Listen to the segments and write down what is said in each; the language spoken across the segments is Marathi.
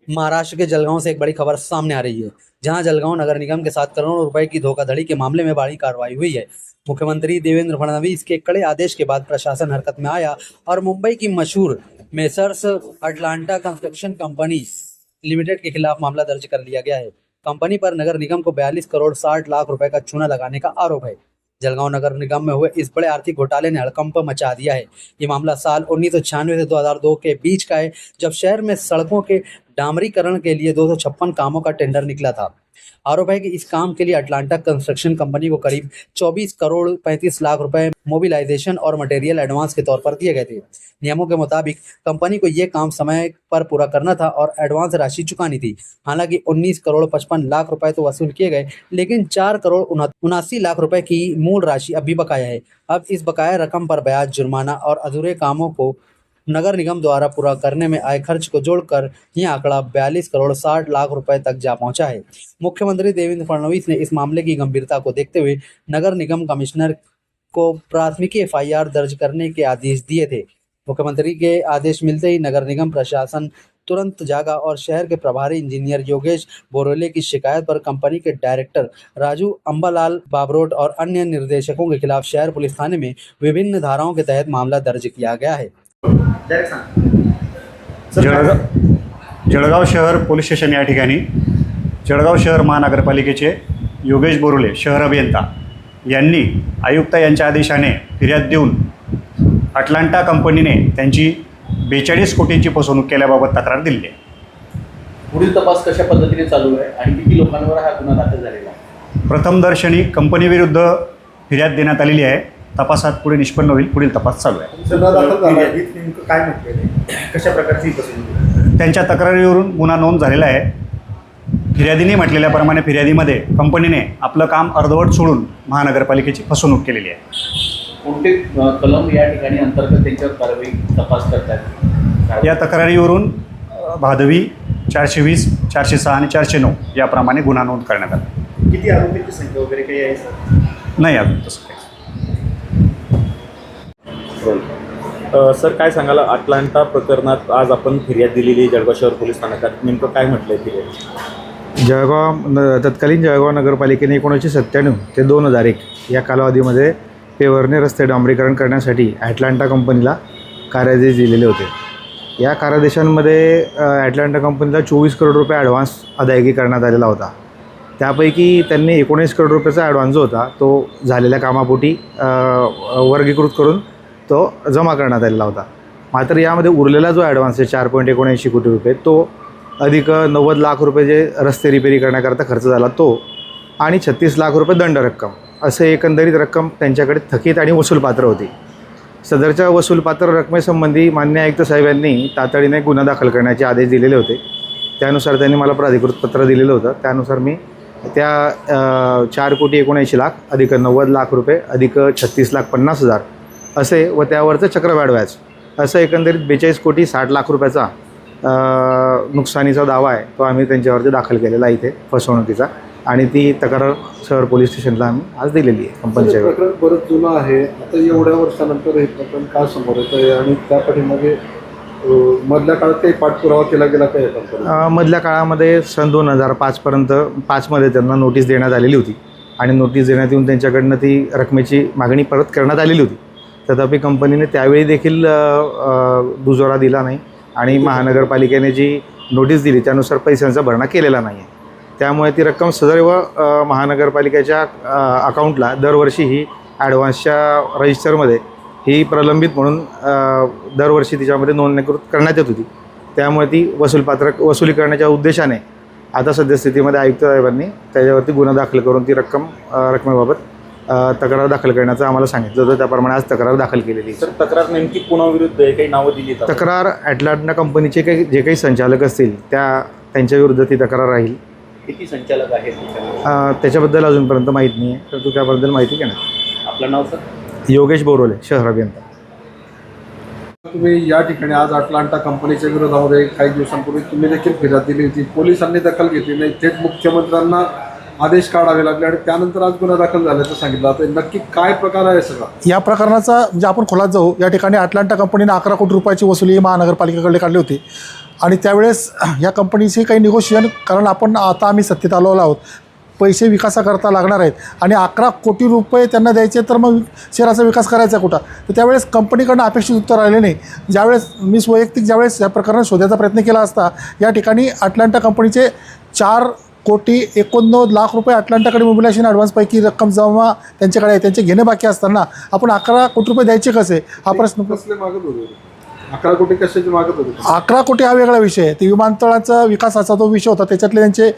महाराष्ट्र के जलगांव से एक बड़ी खबर सामने आ रही है, जहां जलगांव नगर निगम के साथ करोड़ों रुपए की धोखाधड़ी के मामले में बड़ी कार्रवाई हुई है। मुख्यमंत्री देवेंद्र फडणवीस के कड़े आदेश के बाद प्रशासन हरकत में आया और मुंबई की मशहूर Messrs Atlanta construction company limited के खिलाफ मामला दर्ज कर लिया गया है। कंपनी पर नगर निगम को 42 करोड़ 60 लाख रुपए का चूना लगाने का आरोप है। जलगांव नगर निगम में हुए इस बड़े आर्थिक घोटाले ने हड़कंप मचा दिया है। ये मामला साल 1996 से 2002 के बीच का है, जब शहर में सड़कों के डामरीकरण के लिए 256 कामों का टेंडर निकला था। आरोप है कि इस काम के लिए अटलांटा कंस्ट्रक्शन कंपनी को करीब 24 करोड़ 35 लाख रुपए मोबिलाइजेशन और मटेरियल एडवांस के तौर पर दिए गए थे। नियमों के मुताबिक कंपनी को ये काम समय पर पूरा करना था और एडवांस राशि चुकानी थी। हालांकि 19 करोड़ 55 लाख रुपए तो वसूल किए गए, लेकिन 4 करोड़ 79 लाख रुपए की मूल राशि अभी बकाया है। अब इस बकाया रकम पर ब्याज, जुर्माना और अधूरे कामों को नगर निगम द्वारा पूरा करने में आए खर्च को जोड़कर यह आंकड़ा 42 करोड़ 60 लाख रुपए तक जा पहुंचा है। मुख्यमंत्री देवेंद्र फडणवीस ने इस मामले की गंभीरता को देखते हुए नगर निगम कमिश्नर को प्राथमिकी एफआईआर दर्ज करने के आदेश दिए थे। मुख्यमंत्री के आदेश मिलते ही नगर निगम प्रशासन तुरंत जागा और शहर के प्रभारी इंजीनियर योगेश बोरोले की शिकायत पर कंपनी के डायरेक्टर राजू अंबालाल बाबरोट और अन्य निर्देशकों के खिलाफ शहर पुलिस थाने में विभिन्न धाराओं के तहत मामला दर्ज किया गया है। जळगाव शहर पोलीस स्टेशन या ठिकाणी जळगाव शहर महानगरपालिकेचे योगेश बोरुले शहर अभियंता यांनी आयुक्त यांच्या आदेशाने फिर्याद देऊन अटलांटा कंपनीने त्यांची 42 कोटींची फसवणूक केल्याबाबत तक्रार दिली आहे। पुढील तपास कशा पद्धतीने चालू आहे आणि किती लोकांवर हा गुन्हा दाखल झालेला आहे? प्रथमदर्शनी कंपनीविरुद्ध फिर्याद देण्यात आलेली आहे। तपासात पुढे निष्पन्न होईल। पुढील तपास चालू आहे। गुन्हा दाखल झाला आहे, नेमकं काय म्हटलेलं, कशा प्रकारची फसवणूक? त्यांच्या तक्रारीवरून गुन्हा नोंद झालेला आहे। फिर्यादीने म्हटलेल्याप्रमाणे फिर्यादीमध्ये कंपनीने आपलं काम अर्धवट सोडून महानगरपालिकेची फसवणूक केलेली आहे। कोणते कलम या ठिकाणी अंतर्गत त्यांच्यावर कारवाई तपास करतात? या तक्रारीवरून भादवी 420, 406 आणि 409 याप्रमाणे गुन्हा नोंद करण्यात आला। किती आरोपींची संख्या वगैरे काही आहे सर? नाही अजून तसं काही। सर काय सांगाल, अटलांटा प्रकरणात आज आपण फिर्याद दिलेली जळगाव शहर पोलीस स्थानकात, नेमकं काय म्हटलंय फिर्याद? तत्कालीन जळगाव नगरपालिकेने 1997 ते 2001 या कालावधीमध्ये पेवरने रस्ते डांबरीकरण करण्यासाठी ॲटलांटा कंपनीला कार्यादेश दिलेले होते। या कार्यादेशांमध्ये ॲटलांटा कंपनीला 24 करोड रुपये ॲडव्हान्स अदायगी करण्यात आलेला होता। त्यापैकी त्यांनी 19 करोड रुपयाचा ॲडव्हान्स जो होता तो झालेल्या कामापोटी वर्गीकृत करून तो जमा करण्यात आलेला होता। मात्र यामध्ये उरलेला जो ॲडव्हान्स आहे 4.79 कोटी रुपये, तो अधिक 90 लाख रुपये जे रस्ते रिपेरी करण्याकरता खर्च झाला तो, आणि 36 लाख रुपये दंड रक्कम, असे एकंदरीत रक्कम त्यांच्याकडे थकीत आणि वसूलपात्र होती। सदरच्या वसूलपात्र रकमेसंबंधी माननीय आयुक्त साहेबांनी तातडीने गुन्हा दाखल करण्याचे आदेश दिलेले होते। त्यानुसार त्यांनी मला प्राधिकृत पत्र दिलेलं होतं। त्यानुसार मी त्या 4.79 अधिक 90 लाख रुपये अधिक 36,50,000 असे व त्यावरचं चक्रवाढ व्याज असं एकंदरीत 42 कोटी 60 लाख रुपयाचा नुकसानीचा दावा आहे, तो आम्ही त्यांच्यावरती दाखल केलेला आहे इथे फसवणुकीचा, आणि ती तक्रार शहर पोलीस स्टेशनला आम्ही आज दिलेली आहे कंपनीच्या। प्रकरण बरंच जुनं आहे, आता एवढ्या वर्षानंतर हे प्रकरण का समोर येतं आहे आणि त्या पाठीमागे मधल्या काळात काही पाठपुरावा केला गेला काय कंपनी? मधल्या काळामध्ये सन 2005पर्यंत 5मध्ये त्यांना नोटीस देण्यात आलेली होती आणि नोटीस देण्यात येऊन त्यांच्याकडनं ती रकमेची मागणी परत करण्यात आलेली होती। तथापि कंपनीने त्यावेळी देखील दुजोरा दिला नाही आणि महानगरपालिकेने जी नोटीस दिली त्यानुसार पैशांचा भरणा केलेला नाही आहे। त्यामुळे ती रक्कम सदैव महानगरपालिकेच्या अकाउंटला दरवर्षी ही ॲडव्हान्सच्या रजिस्टरमध्ये ही प्रलंबित म्हणून दरवर्षी तिच्यामध्ये नोंदणीकृत करण्यात येत होती। त्यामुळे ती वसुली करण्याच्या उद्देशाने आता सद्यस्थितीमध्ये आयुक्त साहेबांनी त्याच्यावरती गुन्हा दाखल करून ती रकमेबाबत तक्रार दाखल करण्याचं आम्हाला सांगितलं होतं। त्याप्रमाणे आज तक्रार दाखल केलेली आहे। सर, तक्रार नेमकी कोणाविरुद्ध आहे? काही नावं दिली? तक्रार ॲटलांटा कंपनीचे जे काही संचालक असतील त्यांच्याविरुद्ध ती तक्रार राहील। किती संचालक आहेत? त्याच्याबद्दल अजूनपर्यंत माहीत नाही आहे, तर तू त्याबद्दल माहिती घे ना। आपलं नाव सर? योगेश बोरोले, शहर अभियंता। तुम्ही या ठिकाणी आज अटलांटा कंपनीच्या विरोधामध्ये काही दिवसांपूर्वी तुम्ही देखील फिर्याद दिली होती, पोलिसांनी दखल घेतली नाही, थेट मुख्यमंत्र्यांना आदेश काढावे लागले आणि त्यानंतर आज गुन्हा दाखल झाल्याचं सांगितलं। आता नक्की काय प्रकार आहे सगळा? या प्रकरणाचा म्हणजे आपण खोलात जाऊ। या ठिकाणी अटलांटा कंपनीने 11 कोटी रुपयाची वसुली महानगरपालिकेकडे काढली होती आणि त्यावेळेस ह्या कंपनीशी काही निगोशिएशन, कारण आता आम्ही सत्तेत आलो आहोत, पैसे विकासाकरता लागणार आहेत आणि 11 कोटी रुपये त्यांना द्यायचे, तर मग शहराचा विकास करायचा कुठं? तर त्यावेळेस कंपनीकडनं अपेक्षित उत्तर आले नाही. ज्यावेळेस मी वैयक्तिक ज्यावेळेस या प्रकरणात शोधायचा प्रयत्न केला असता, या ठिकाणी अटलांटा कंपनीचे 4,89,00,000 रुपये अटलांटाकडे मोबिलायझेशन ॲडव्हान्सपैकी रक्कम जमा त्यांच्याकडे आहे, त्यांचे घेणे बाकी असताना आपण 11 कोटी रुपये द्यायचे कसे, हा प्रश्न. कसले मागत होते? 11 कोटी कशाची मागत होते? 11 कोटी हा वेगळा विषय आहे. ते विमानतळाचा विकासाचा तो विषय होता, त्याच्यातले त्यांचे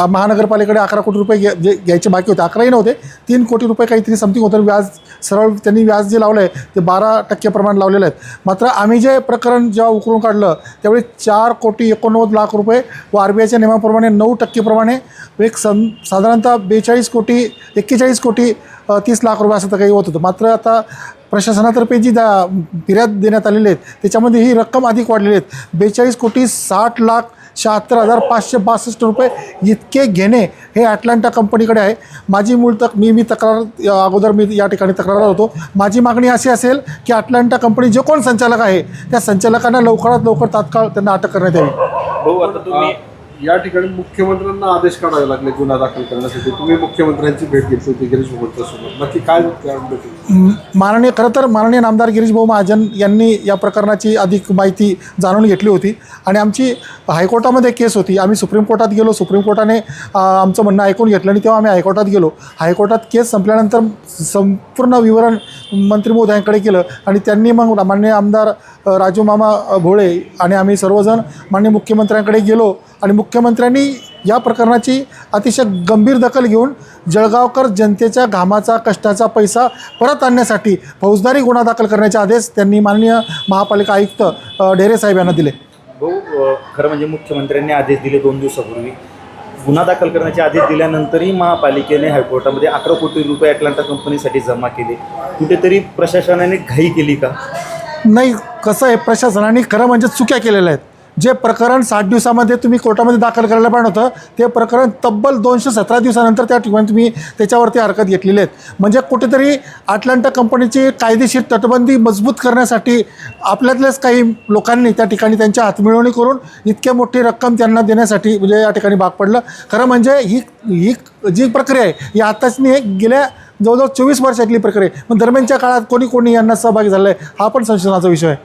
महानगरपालिकेकडे 11 कोटी रुपये घ्यायचे बाकी होते. 11ही नव्हते, 3 कोटी रुपये काहीतरी समथिंग होतं. व्याज सरळ त्यांनी व्याज जे लावलं आहे ते 12% प्रमाण लावलेलं आहे. मात्र आम्ही जे प्रकरण जेव्हा उकरून काढलं त्यावेळी 4,89,00,000 रुपये व RBIच्या नियमाप्रमाणे 9% प्रमाणे एक साधारणतः 41 कोटी 30 लाख रुपये असं तर काही होत होतं. मात्र आता प्रशासनातर्फे जी फिर्याद देण्यात आलेली आहेत त्याच्यामध्ये ही रक्कम अधिक वाढलेली आहेत. 42,60,76,562 रुपये इतके घेणे हे अटलांटा कंपनीकडे आहे. माझी मी तक्रार अगोदर या ठिकाणी तक्रारदार होतो. माझी मागणी अशी असेल की अटलांटा कंपनी जे कोण संचालक आहे त्या संचालकांना लवकरात लवकर तात्काळ त्यांना अटक करण्यात यावी. भाऊ, आता तुम्ही या ठिकाणी मुख्यमंत्र्यांना आदेश काढावे लागले गुन्हा दाखल करण्यासाठी. तुम्ही मुख्यमंत्र्यांची भेट घेतली होती गिरीश भाऊंच्यासोबत, नक्की काय माननीय नामदार गिरीश भाऊ महाजन यांनी या प्रकरणाची अधिक माहिती जाणून घेतली होती आणि आमची हायकोर्टामध्ये केस होती. आम्ही सुप्रीम कोर्टात गेलो, सुप्रीम कोर्टाने आमचं म्हणणं ऐकून घेतलं आणि तेव्हा आम्ही हायकोर्टात गेलो. हायकोर्टात केस संपल्यानंतर संपूर्ण विवरण मंत्री महोदयांकडे केलं आणि त्यांनी मग माननीय आमदार राजू मामा भोळे आणि आम्ही सर्वजण माननीय मुख्यमंत्र्यांकडे गेलो आणि मुख्यमंत्र्यांनी या प्रकरणाची अतिशय गंभीर दखल घेऊन जळगावकर जनतेच्या घामाचा कष्टाचा पैसा परत आणण्यासाठी फौजदारी गुन्हा दाखल करण्याचे आदेश त्यांनी माननीय महापालिका आयुक्त ढेरे साहेब यांना दिले. भाऊ, खरं म्हणजे मुख्यमंत्र्यांनी आदेश दिले 2 दिवसापूर्वी. गुन्हा दाखल करण्याचे आदेश दिल्यानंतरही महापालिकेने हायकोर्टामध्ये 11 कोटी रुपये अटलांटा कंपनीसाठी जमा केले. कुठेतरी प्रशासनाने घाई केली का? नाही, कसं आहे, प्रशासनाने खरं म्हणजे चुक्या केलेल्या आहेत. जे प्रकरण 60 दिवसामध्ये तुम्ही कोर्टामध्ये दाखल करायला पाहिजे होतं ते प्रकरण तब्बल 217 दिवसानंतर त्या ठिकाणी तुम्ही त्याच्यावरती हरकत घेतलेली आहेत. म्हणजे कुठेतरी अटलांटा कंपनीची कायदेशीर तटबंदी मजबूत करण्यासाठी आपल्यातल्याच काही लोकांनी त्या ठिकाणी त्यांच्या हातमिळवणी करून इतक्या मोठी रक्कम त्यांना देण्यासाठी म्हणजे या ठिकाणी भाग पडलं. खरं म्हणजे ही जी प्रक्रिया आहे ही आताच नाही, गेल्या जवळजवळ 24 वर्षातली प्रक्रिया आहे. मग दरम्यानच्या काळात कोणी यांना सहभागी झालं आहे हा पण संशोधनाचा विषय आहे.